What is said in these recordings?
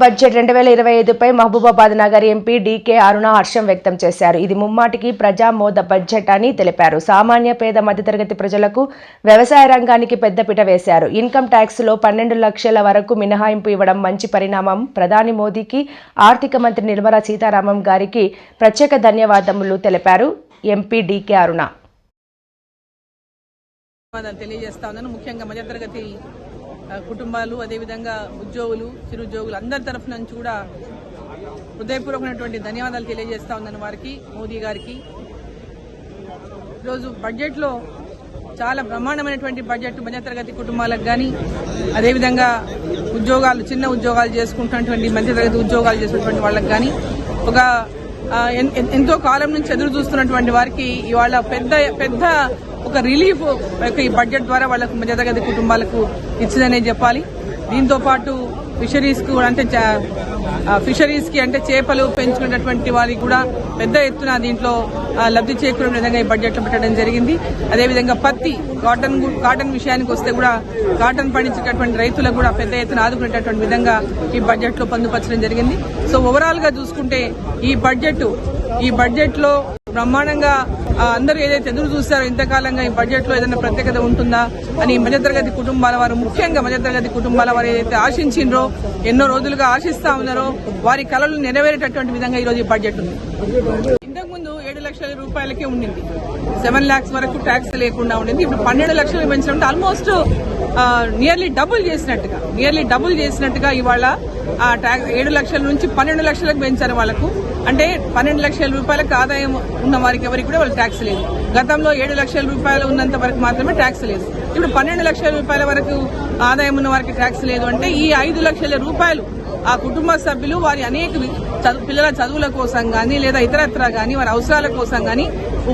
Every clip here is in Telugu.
బడ్జెట్ 2025పై మహబూబాబాద్ నగర్ ఎంపీ డీకే అరుణ హర్షం వ్యక్తం చేశారు. ఇది ముమ్మాటికి ప్రజామోద బడ్జెట్ అని తెలిపారు. సామాన్య పేద మధ్యతరగతి ప్రజలకు వ్యవసాయ రంగానికి పెద్దపీట వేశారు. ఇన్కమ్ ట్యాక్స్ లో 12 లక్షల వరకు మినహాయింపు ఇవ్వడం మంచి పరిణామం. ప్రధాని మోదీకి, ఆర్థిక మంత్రి నిర్మలా సీతారామన్ గారికి ప్రత్యేక ధన్యవాదములు తెలిపారు ఎంపీ డీకే అరుణ. ముఖ్యంగా మధ్యతరగతి కుటుంబాలు, అదేవిధంగా ఉద్యోగులు, చిరుద్యోగులు అందరి తరఫు నుంచి కూడా హృదయపూర్వకమైనటువంటి ధన్యవాదాలు తెలియజేస్తా ఉన్నాను వారికి, మోదీ గారికి. ఈరోజు బడ్జెట్లో చాలా బ్రహ్మాండమైనటువంటి బడ్జెట్ మధ్యతరగతి కుటుంబాలకు కానీ, అదేవిధంగా ఉద్యోగాలు, చిన్న ఉద్యోగాలు చేసుకుంటున్నటువంటి మధ్యతరగతి ఉద్యోగాలు చేసినటువంటి వాళ్ళకి కానీ, ఒక ఎంతో కాలం నుంచి ఎదురు చూస్తున్నటువంటి వారికి ఇవాళ పెద్ద ఒక రిలీఫ్ ఈ బడ్జెట్ ద్వారా వాళ్ళకు మధ్యతరగతి కుటుంబాలకు ఇచ్చిందనే చెప్పాలి. దీంతో పాటు ఫిషరీస్ కి అంటే చేపలు పెంచుకునేటువంటి వారికి కూడా పెద్ద ఎత్తున దీంట్లో లబ్ధి చేకూరే విధంగా ఈ బడ్జెట్ లో పెట్టడం జరిగింది. అదేవిధంగా పత్తి, కాటన్ విషయానికి వస్తే కూడా కాటన్ పండించేటటువంటి రైతులకు కూడా పెద్ద ఎత్తున ఆదుకునేటటువంటి విధంగా ఈ బడ్జెట్ లో పొందుపరచడం జరిగింది. సో ఓవరాల్ గా చూసుకుంటే ఈ బడ్జెట్ లో బ్రహ్మాండంగా అందరూ ఏదైతే ఎదురు చూస్తారో ఇంతకాలంగా ఈ బడ్జెట్ లో ఏదైనా ప్రత్యేకత ఉంటుందా అని మధ్యతరగతి కుటుంబాల వారు, ముఖ్యంగా మధ్యతరగతి కుటుంబాల వారు ఏదైతే ఆశించిండ్రో, ఎన్నో రోజులుగా ఆశిస్తా ఉన్నారో వారి కలలు నెరవేరేటటువంటి విధంగా ఈ రోజు ఈ బడ్జెట్ ఉంది. ఇంతకుముందు 7 లక్షల రూపాయలకే ఉండింది, 7 lakhs వరకు ట్యాక్స్ లేకుండా ఉండింది. ఇప్పుడు 12 లక్షలు పెంచినట్టు ఆల్మోస్ట్ నియర్లీ డబుల్ చేసినట్టుగా ఇవాళ 7 లక్షల నుంచి 12 లక్షలకు పెంచారు వాళ్లకు. అంటే 12 లక్షల రూపాయలకు ఆదాయం ఉన్న వారికి ఎవరికి కూడా వాళ్ళు ట్యాక్స్ లేదు. గతంలో 7 లక్షల రూపాయలు ఉన్నంత వరకు మాత్రమే ట్యాక్స్ లేదు. ఇప్పుడు 12 లక్షల రూపాయల వరకు ఆదాయం ఉన్న వారికి ట్యాక్స్ లేదు. అంటే ఈ 5 లక్షల రూపాయలు ఆ కుటుంబ సభ్యులు వారి అనేక పిల్లల చదువుల కోసం గానీ, లేదా ఇతరత్రా గానీ, వారి అవసరాల కోసం గానీ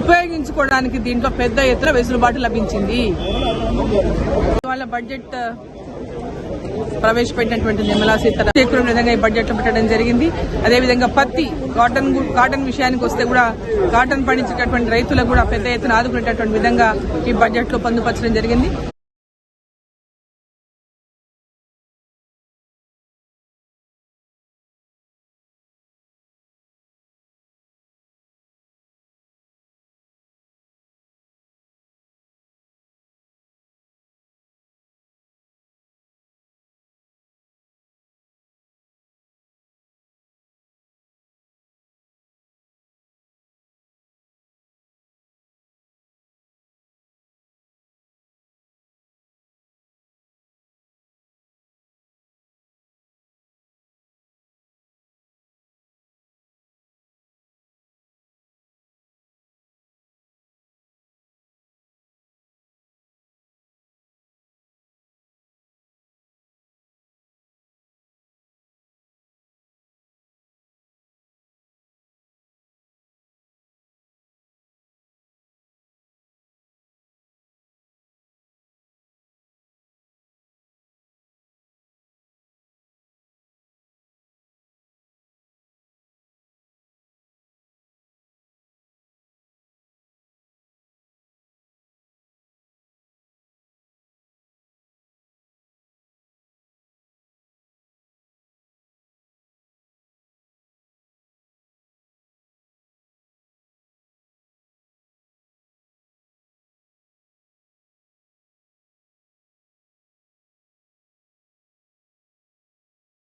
ఉపయోగించుకోవడానికి దీంట్లో పెద్ద ఎత్తున వెసులుబాటు లభించింది. వాళ్ళ బడ్జెట్ ప్రవేశపెట్టినటువంటి నిర్మలా సీతారామన్ విధంగా ఈ బడ్జెట్ లో పెట్టడం జరిగింది. అదేవిధంగా పత్తి, కాటన్ విషయానికి వస్తే కూడా కాటన్ పండించేటటువంటి రైతులకు కూడా పెద్ద ఎత్తున ఆదుకునేటటువంటి విధంగా ఈ బడ్జెట్ లో పొందుపరచడం జరిగింది.